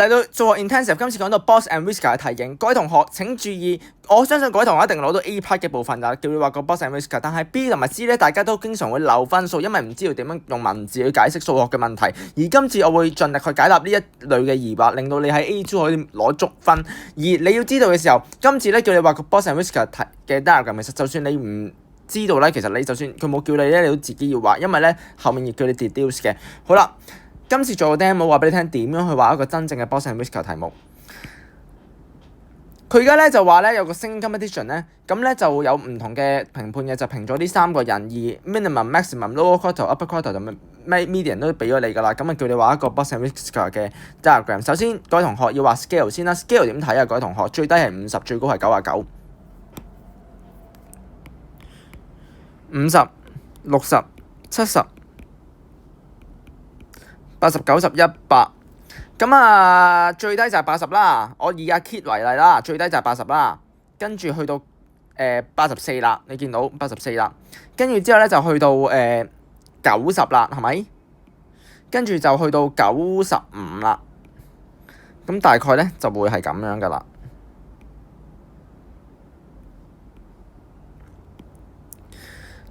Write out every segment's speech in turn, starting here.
嚟到數學 intensive，今次講到 Boss and Whisker 嘅題型，各位同學請注意，我相信各位同學一定攞到 A part 嘅部分㗎，叫你畫個 Boss and Whisker， 但係 B 同埋 C 咧，大家都經常會漏分數，因為唔知道點樣用文字去解釋數學嘅問題。而今次我會盡力去解答呢一類嘅疑惑，令到你喺 A2 可以攞足分。而你要知道嘅時候，今次咧叫你畫個 Boss and Whisker 嘅 diagram， 其實就算你唔知道咧，其實你就算佢冇叫你咧，你都自己要畫，因為咧後面要叫你 deduce 嘅。好啦。今次做個 demo 話俾你聽點樣去畫一個真正嘅 Boss and Whisker 題目。佢而家咧就話咧有個 singing competition 咧，咁咧就有唔同嘅評判嘅，就評咗呢3個人，而 minimum、maximum、lower quartile、upper quartile 同埋 median 都俾咗你㗎啦。咁啊叫你畫一個 Boss and Whisker 嘅 diagram。首先各位同學要畫 scale 先啦。scale 點睇啊？各位同學最低係50，最高係99。50、60、70。80、90、100，咁啊最低就係80啦。我以阿 Kit 為例啦，最低就係80啦。跟住去到84啦，你見到84啦。跟住之後咧就去到90啦，係咪？跟住就去到95啦。咁大概咧就會係咁樣噶啦。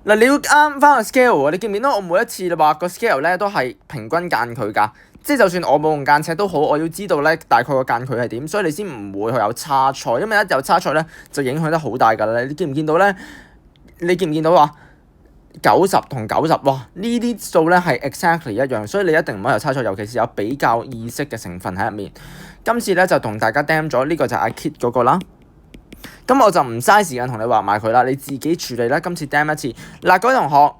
嗱，你要啱翻個 scale 喎，你見唔見到我每一次你畫個 scale 咧都係平均間距㗎？即係就算我冇用間尺都好，我要知道咧大概個間距係點，所以你先唔會有差錯，因為一有差錯咧就影響得好大㗎啦。你見唔見到咧？你見唔見到話90同90？哇！呢啲數咧係 exactly 一樣，所以你一定唔可以有差錯，尤其是有比較意識嘅成分喺入面。今次咧就同大家 demo 咗呢個就係阿 Kit 嗰個啦。咁我就唔嘥時間同你畫埋佢啦，你自己處理啦。今次 demo 一次。嗱，各位同學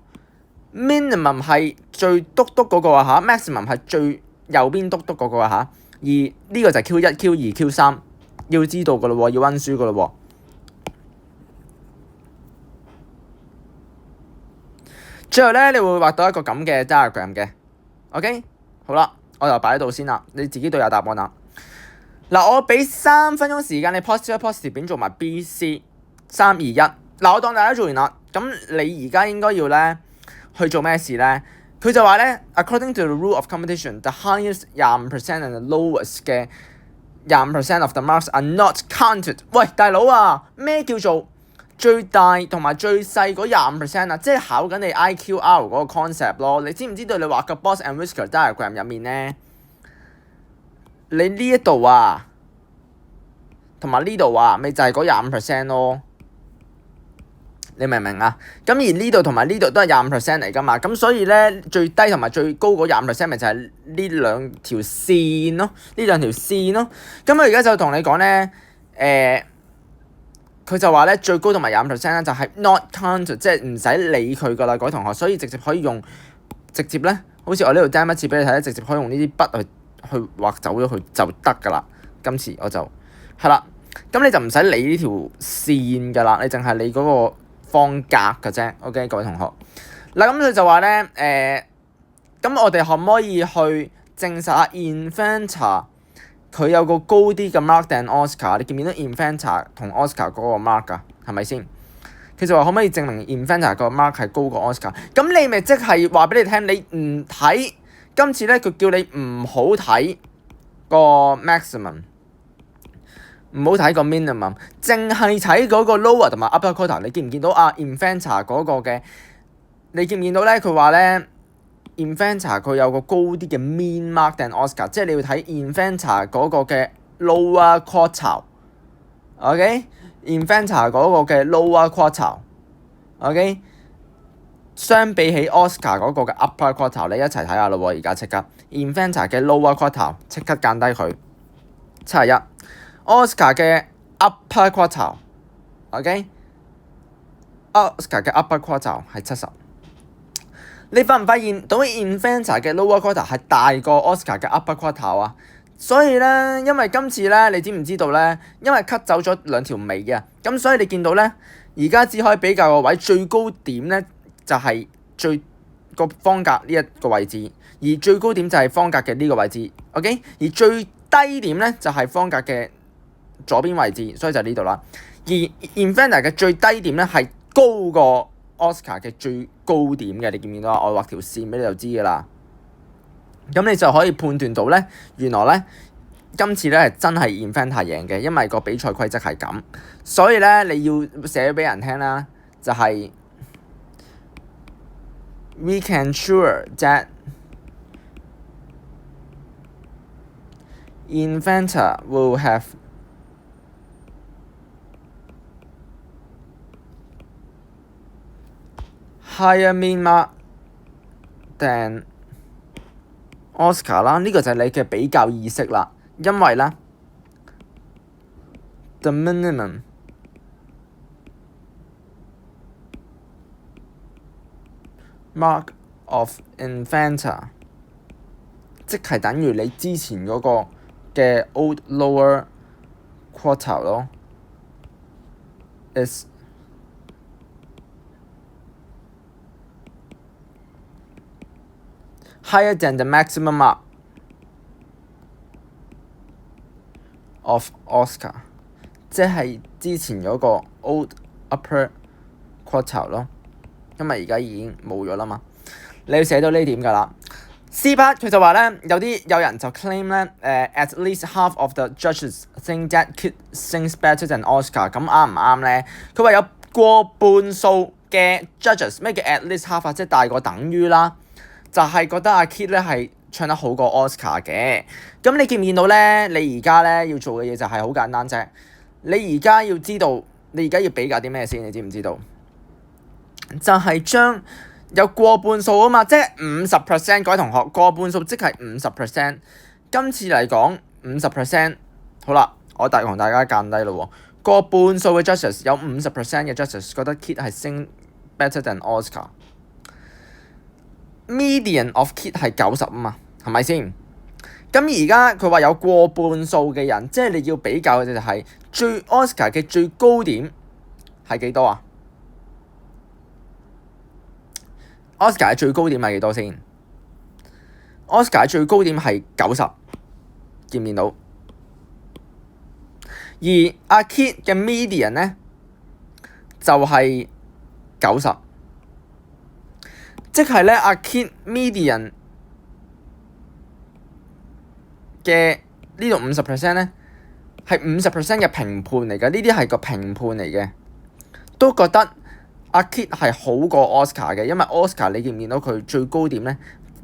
，minimum 係最篤嗰個啊嚇 ，maximum 係最右邊篤嗰個啊嚇。而呢個就係 Q1、Q2、Q3，要知道噶咯喎，要温書噶咯喎。最後咧，你會畫到一個咁嘅 diagram 嘅 ，OK？ 好啦，我就擺喺度先啦，你自己都有答案啦。嗱，我俾3分鐘時間你 positive 片做埋 B、C， 3、2、1。嗱，我當大家做完啦，咁你而家應該要咧去做咩事咧？佢就話咧 ，according to the rule of competition，the highest 25% and the lowest 嘅25% of the marks are not counted。喂，大佬啊，咩叫做最大同埋最細嗰25%啊？即係考緊你 IQR 嗰個 concept 咯。你知唔知道你畫個 Boss and Whisker diagram 入面咧？你呢一度啊，同埋呢度啊，咪就係嗰25% 咯。你明唔明啊？咁而呢度同埋呢度都係25% 嚟㗎嘛。咁所以咧，最低同埋最高嗰25%咪就係呢兩條線咯，呢兩條線咯。咁我而家就同你講咧，佢就話咧最高同埋25%咧就係 not counted， 即係唔使理佢㗎啦，各位同學。所以直接可以用直接咧，好似我呢度 demo 一次俾你睇咧，直接可以用呢啲筆去畫走咗佢就得㗎啦。今次我就係啦，咁你就唔使理呢條線㗎啦，你淨係理嗰個方格㗎啫。OK， 各位同學。嗱，咁佢就話咧，咁我哋可唔可以去證實下 Inventor 佢有個高啲嘅 mark than Oscar？ 你見唔見到 Inventor 同 Oscar 嗰個 mark 㗎？係咪先？佢就話可唔可以證明 Inventor 個 mark 係高過 Oscar？ 咁你咪即係話俾你聽，你唔睇。今次咧，佢叫你唔好睇個 maximum， 唔好睇個 minimum， 淨係睇嗰個 lower 同埋 upper quartile。你見唔見到啊 Inventor 嗰個嘅？你見唔見到咧？佢話咧 Inventor 佢有個高啲嘅 mean mark than Oscar， 即係你要睇 Inventor 嗰個嘅 lower quartile。OK，Inventor 嗰個嘅 lower quartile。OK。相比起 Oscar 嗰個嘅 upper quartile， 你一齊睇下咯喎！而家即刻 Inventor 嘅 lower quartile 即刻間低佢71， Oscar 嘅 upper quartile，OK，Oscar 嘅 upper quartile 係70。你發唔發現到 Inventor 嘅 lower quartile 係大過 Oscar 嘅 upper quartile 啊？所以咧，因為今次咧，你知唔知道咧？因為 cut 走咗兩條尾嘅，咁所以你見到咧，而家只可以比較個位最高點咧。就係最個方格呢一個位置，而最高點就係方格嘅呢個位置 ，OK？ 而最低點咧就係方格嘅左邊位置，所以就呢度啦。而 Inventor 嘅最低點咧係高過 Oscar 嘅最高點嘅，你見唔見到啊？我畫條線俾你就知㗎啦。咁你就可以判斷到咧，原來咧今次咧係真係 Infanta 贏嘅，因為個比賽規則係咁，所以咧你要寫俾人聽啦，就係、We can sure that Infanta will have higher min mark than Oscar 啦，呢個就係你嘅比較意識啦，因為咧 the minimum mark of Infanta 即係等於你之前嗰個嘅 old lower quartile 咯 is higher than the maximum mark of Oscar， 即係之前嗰個 old upper quartile 咯，因為而家已經冇咗啦嘛。你要寫到呢點㗎啦。C part 佢就話咧，有人就 claim 咧，at least half of the judges think that Kit sings better than Oscar， 咁啱唔啱咧？佢話有過半數嘅 judges， 咩叫 at least half 啊？即係大過等於啦，就係覺得阿 Kit 咧係唱得好過 Oscar 嘅。咁你見唔見到咧？你而家咧要做嘅嘢就係好簡單啫。你而家要知道，你而家要比較啲咩先？你知唔知道？就係將有過半數啊嘛，即係50%，各位同學，過半數即係50%。今次嚟講50%，好啦，我同大家間低咯喎。過半數嘅 judges 有50% 嘅 judges 覺得 Kit 係 sing better than Oscar。Median of Kit 係90啊嘛，係咪先？咁而家佢話有過半數嘅人，即係你要比較嘅就係最 Oscar 嘅最高點係幾多啊？Oscar 嘅最高點係幾多先 ？Oscar 嘅最高點係90，見唔見到？而阿 Kit 嘅 median 咧就係90，即係咧阿 Kit median 嘅呢度50%咧係50% 嘅評判嚟嘅，呢啲係個評判嚟嘅，都覺得阿 Kit 係好過 Oscar 嘅，因為 Oscar 你見唔見到佢最高點咧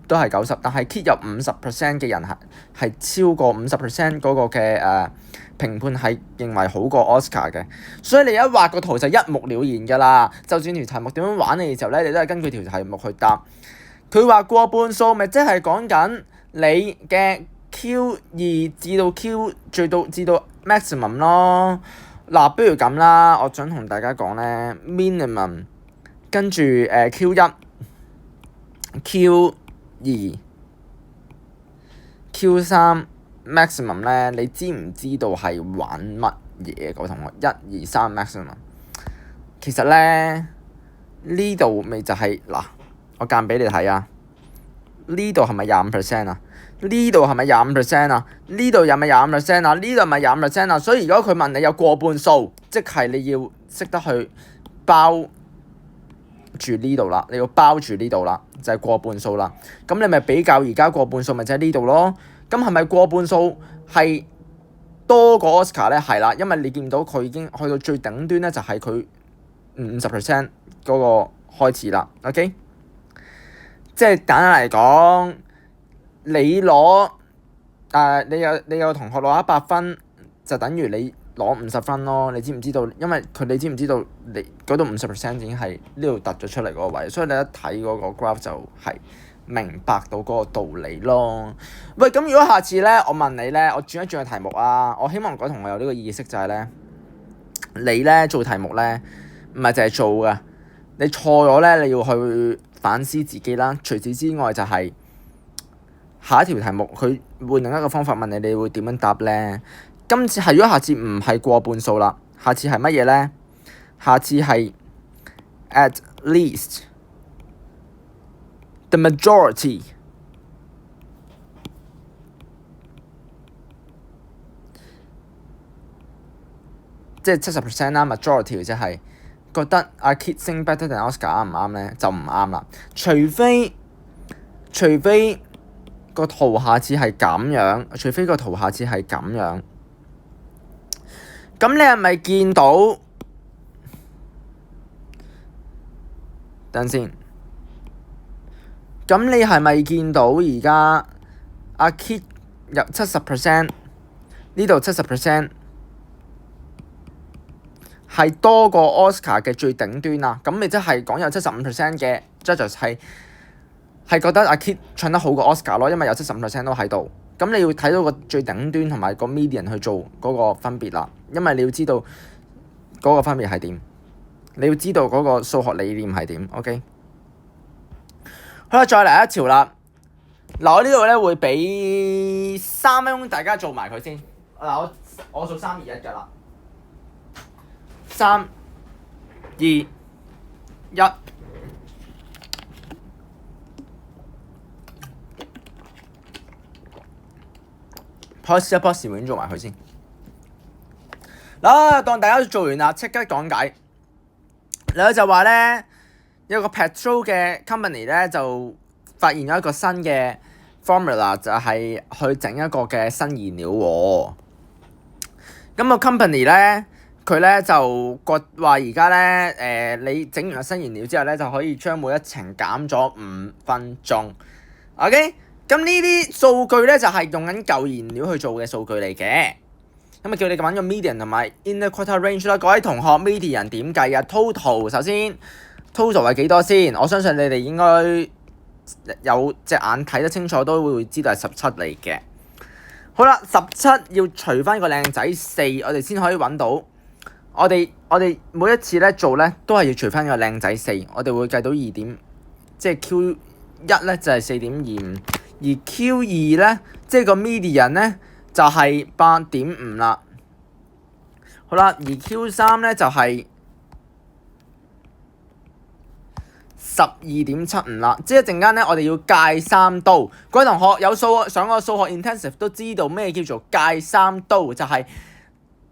都係90，但係 Kit 有50% 嘅人係超過50% 嗰個嘅評判係認為好過 Oscar 嘅，所以你一畫個圖就一目了然㗎啦。就算條題目點樣玩你嘅時候咧，你都係根據條題目去答。佢話過半數咪即係講緊你嘅 Q2 至到 Q 至到 maximum 咯。嗱，不如咁啦，我想同大家講咧 minimum， 跟住Q1、Q2、Q3 maximum 咧，你知唔知道係玩乜嘢？各位同學，1、2、3 maximum， 其實咧呢度咪就係嗱，我間俾你睇啊。呢度係咪25% 啊？呢度係咪25% 啊？呢度有咪25% 啊？呢度係咪25%啊？所以如果佢問你有過半數，即係你要識得去包住呢度啦，你要包住呢度啦，就係過半數啦。咁你咪比較而家過半數咪就喺呢度咯。咁係咪過半數係多過 Oscar 咧？係啦，因為你見到佢已經去到最頂端咧，就係佢50% 嗰個開始啦。OK， 即係簡單嚟講，你攞你有同學攞100分，就等於你攞50分咯。你知唔知道？因為你知唔知道你嗰度50% 已經係呢度突咗出嚟嗰個位，所以你一睇嗰個 graph 就係明白到嗰個道理咯。喂，咁如果下次咧，我問你咧，我轉一轉個題目啊，我希望各位同學有呢個意識就係咧，你咧做題目咧唔係淨係做㗎，你錯咗咧，你要去反思自己啦。除此之外就係下一條題目佢換另一個方法問你，你會點樣答咧？今次係如果下次唔係過半數啦，下次係乜嘢咧？下次係 at least the majority， 即係70% 啦。majority 即係覺得阿 Kit sing better than Oscar 啱唔啱咧？就唔啱啦。除非個圖下次係咁樣，除非個圖下次係咁樣。咁你係咪見到？等陣先。咁你係咪見到而家阿 Kit 入70%，呢度70%係多過 Oscar 嘅最頂端啊？咁你即係講有75% 嘅 judges 係覺得阿 Kit 唱得好過 Oscar 咯，因為有75% 都喺度。咁你要睇到個最頂端同埋個 median 去做嗰個分別啦，因為你要知道嗰個分別係點，你要知道嗰個數學理念係點。OK。好啦，再嚟一條啦。嗱，我呢度咧會俾3分鐘大家做埋佢先。嗱，我數3、2、1㗎啦。3、2、1。pause 一 pause 完做埋佢先。嗱，當大家做完啦，即刻講解。嗱，就話咧。有個 petrol 嘅 company 咧就發現咗一個新嘅 formula， 就係去整一個嘅新燃料喎。咁個 company 咧，佢咧就話而家咧你整完個新燃料之後咧，就可以將每一程減咗5分鐘。OK，咁呢啲數據咧就係用緊舊燃料去做嘅數據嚟嘅。咁啊叫你揾個 median 同埋 interquartile range 啦。各位同學 median 點計啊 ？total 首先。total 係幾多先？我相信你哋應該有隻眼睇得清楚，都會知道係17嚟嘅。好啦，17要除翻個靚仔4，我哋先可以揾到。我哋每一次咧做咧都係要除翻個靚仔4，我哋會計到2點，即係 Q1 咧就係4.25，而 Q2 咧即係個 median 咧就係8.5啦。好啦，而 Q3 咧就係12.75啦，即係一陣間咧，我哋要界3刀。各位同學有上過數學 intensive 都知道咩叫做界3刀，就係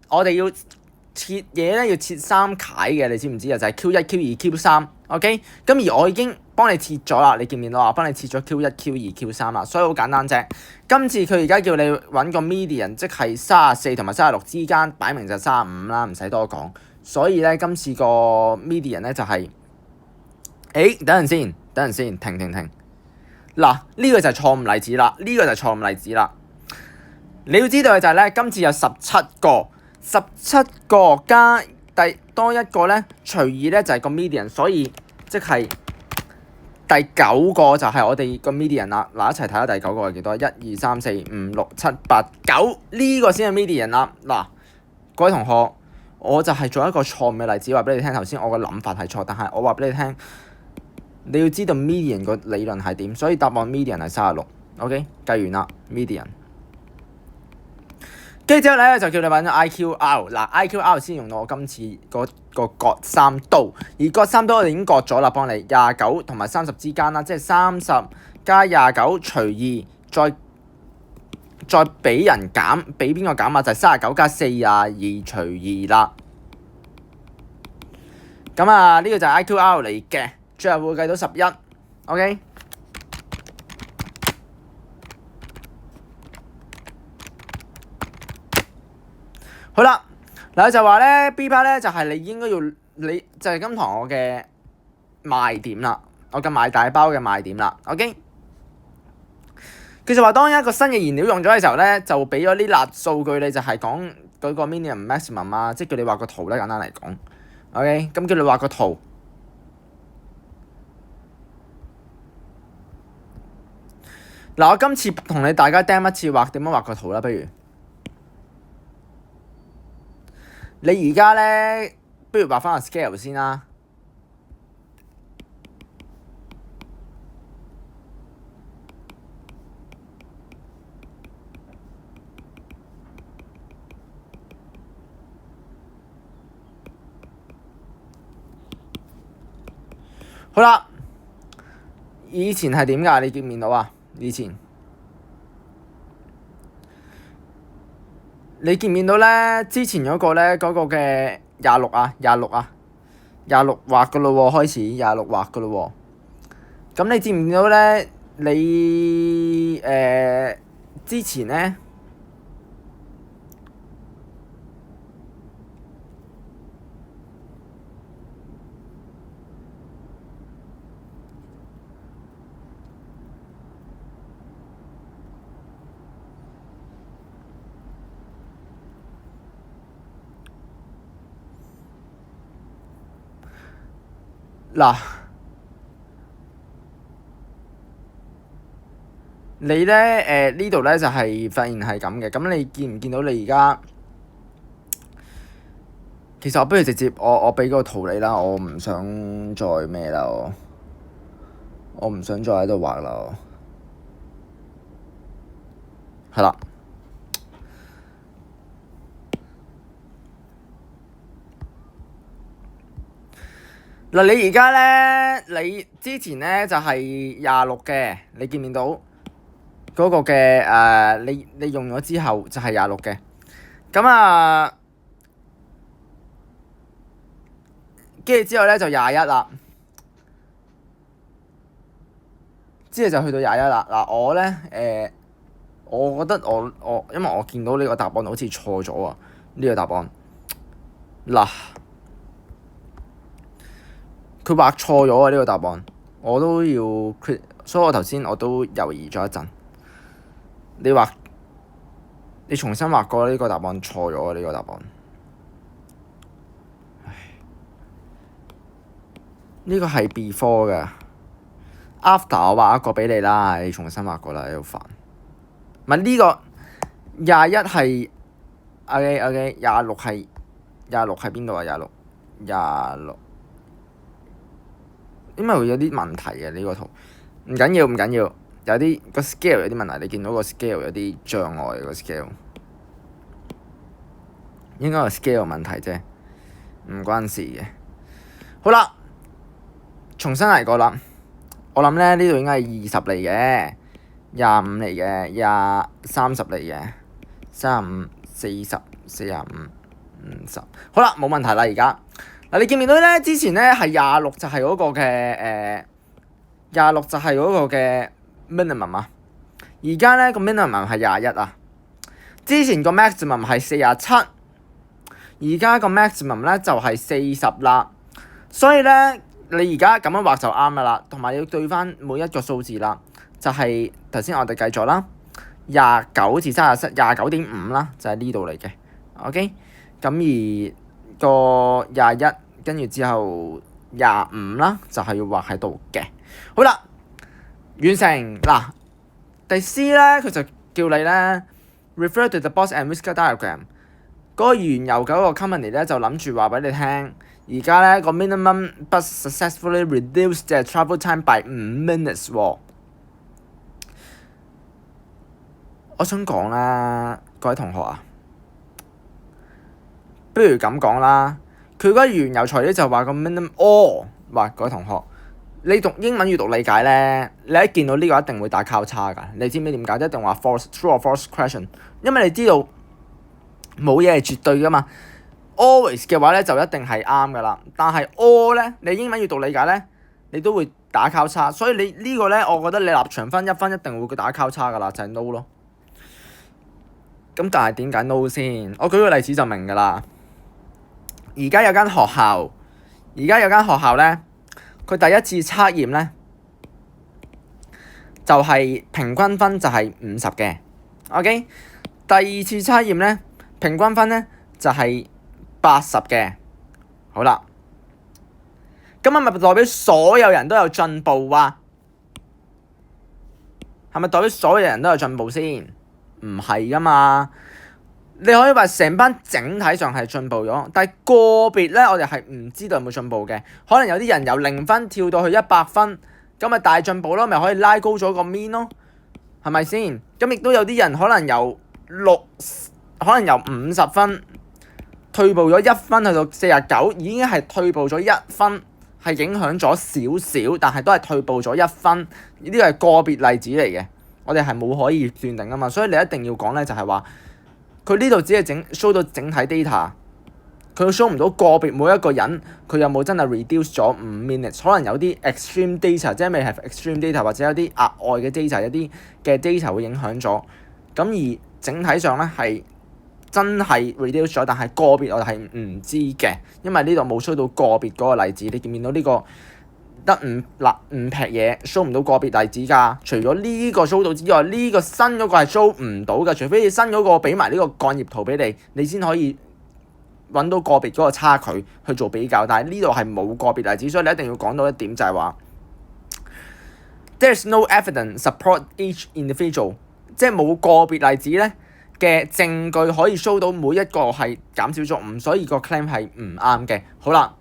我哋要切嘢咧，要切3楷嘅，你知唔知啊？就係 Q1、Q2、Q3。OK， 咁而我已經幫你切咗啦，你見唔見到啊？幫你切咗 Q1、Q2、Q3啦，所以好簡單啫。今次佢而家叫你揾個 median，即係34同埋36之間，擺明就35啦，唔使多講。所以咧，今次個 median 咧就係。等陣先，停。嗱，呢個就係錯誤例子啦，你要知道嘅就係咧，今次有17個加多一個咧，除2咧就係個 median， 所以即係第9個就係我哋個 median 啦。嗱，一齊睇下第9個係幾多？1、2、3、4、5、6、7、8、9，呢個先係 median 啦。嗱，各位同學，我就係做一個錯誤嘅例子，話俾你聽。頭先我個諗法係錯，但係我話俾你聽。你要知道 median 個理論係點，所以答案 median 係36。OK， 計完啦 median。跟住之後咧就叫你揾咗 IQR。嗱 IQR 先用到我今次個割3刀，而割3刀我哋已經割咗啦，幫你29同埋30之間啦，即係30加29除2，再俾人減，俾邊個減啊？就係39加42除2啦。咁啊，呢個就係 IQR 嚟嘅。最後會計到11 ，OK。好啦，嗱就話咧 B part 咧就係你應該要你就係今堂我嘅賣點啦，我嘅賣大包嘅賣點啦 ，OK。佢就話當一個新嘅燃料用咗嘅時候咧，就俾咗啲辣數據你，就係講嗰個 minimum maximum 啊，即係叫你畫個圖咧，簡單嚟講 ，OK。咁叫你畫個圖。嗱，我今次同大家 demo 一次點樣畫個圖啦，不如你而家咧，不如畫翻個 scale 先啦。好啦，以前係點㗎？你見唔見到啊？以前你見唔見到咧？之前嗰個咧，嗰個嘅26畫㗎咯喎，開始26畫㗎咯喎。咁你見唔見到咧？你之前咧嗱，你咧呢度咧就係發現係咁嘅。咁你見唔見到你而家？其實我不如直接我俾個圖你啦，我唔想再咩啦，我唔想再喺度畫啦，係啦。嗱，你而家咧，你之前咧就係26嘅，你見唔見到嗰個嘅你用咗之後就係26嘅，咁啊，跟住之後咧就21啦，之後就去到21啦。嗱，我咧我覺得因為我見到呢個答案好似錯咗啊，呢個答案嗱。佢畫錯咗啊！呢個答案我都要 credit， 所以我頭先我都猶豫咗一陣。你重新畫過呢個答案錯咗啊！呢個答案，呢個係 before 嘅 ，after 我畫一個俾你啦，你重新畫過啦，你好煩。唔係呢個21係 OK， 26係邊度啊？26。因為會有啲問題嘅呢個圖，唔緊要，有啲個 scale 有啲問題，你見到個 scale 有啲障礙個 scale， 應該係 scale 問題啫，唔關事嘅。好啦，重新嚟過啦，我諗咧呢度應該係20嚟嘅，25嚟嘅30嚟嘅，35、40、45、50，好啦，冇問題啦而家。嗱，你見唔見到咧？之前咧係26就係嗰個嘅26就係嗰個嘅 minimum 啊。而家咧個 minimum 係21啊。之前個 maximum 係47，而家個 maximum 咧就係40啦。所以咧，你而家咁樣畫就啱噶啦。同埋你要對翻每一個數字啦，就係頭先我哋計咗啦，29至37 29.5啦，就係呢度嚟嘅。OK， 咁而個21跟住之後25啦，就係要畫喺度嘅。好啦，完成嗱。第 C 咧，佢就叫你咧 refer to the box and whisker diagram。嗰個原有嘅嗰個 company 咧就諗住話俾你聽，而家咧個 minimum bus successfully reduced their travel time by 5 minutes 喎。我想講啦，各位同學啊，不如咁講啦。佢嗰個原有材料就話個 minimum all， 喂，各位同學，你讀英文閱讀理解咧，你一見到呢個一定會打交叉㗎。你知唔知點解？一定話 false true or false question， 因為你知道冇嘢係絕對㗎嘛。always 嘅話咧就一定係啱㗎啦，但係 all 咧，你英文閱讀理解咧，你都會打交叉，所以你呢個咧，我覺得你立場分1分一定會打交叉㗎啦，就係 no 咯。咁但係點解 no 先？我舉個例子就明㗎啦。而家有間學校咧，佢第一次測驗咧就係平均分就係50嘅 ，OK。第二次測驗咧，平均分咧就係80嘅。好啦，咁係咪代表所有人都有進步啊？係咪代表所有人都有進步先？唔係噶嘛。你可以話成班整體上係進步咗，但係個別咧，我哋係唔知道有冇進步嘅。可能有啲人由0分跳到去100分，咁咪大進步咯，咪可以拉高咗個 mean 咯，係咪先？咁亦都有啲人可能由50分退步咗1分去到49，已經係退步咗1分，係影響咗少少，但係都係退步咗1分。呢啲係個別例子嚟嘅，我哋係冇可以斷定噶嘛。所以你一定要講咧，就係話。佢呢度只係show 到整體 data，佢 show 唔到個別每一個人佢有冇真係 reduce 咗5 minutes，可能有啲 extreme data，即係未係 extreme data，或者有啲額外嘅 data，有啲嘅 data 會影響咗。咁而整體上咧係真係 reduce 咗，但係個別我哋係唔知嘅，因為呢度冇 show 到個別嗰個例子。你見唔見到呢個得5撇嘢 show 唔到個別例子㗎？除咗呢個 show 到之外，呢個新嗰個係 show 唔到㗎。除非你新嗰個俾埋呢個幹葉圖俾你，你先可以揾到個別嗰個差距去做比較。但係呢度係冇個別例子，所以你一定要講到一點就係話 ，there's no evidence support each individual， 即係冇個別例子咧嘅證據可以 show 到每一個係減少咗5，所以個 claim 係唔啱嘅。好啦。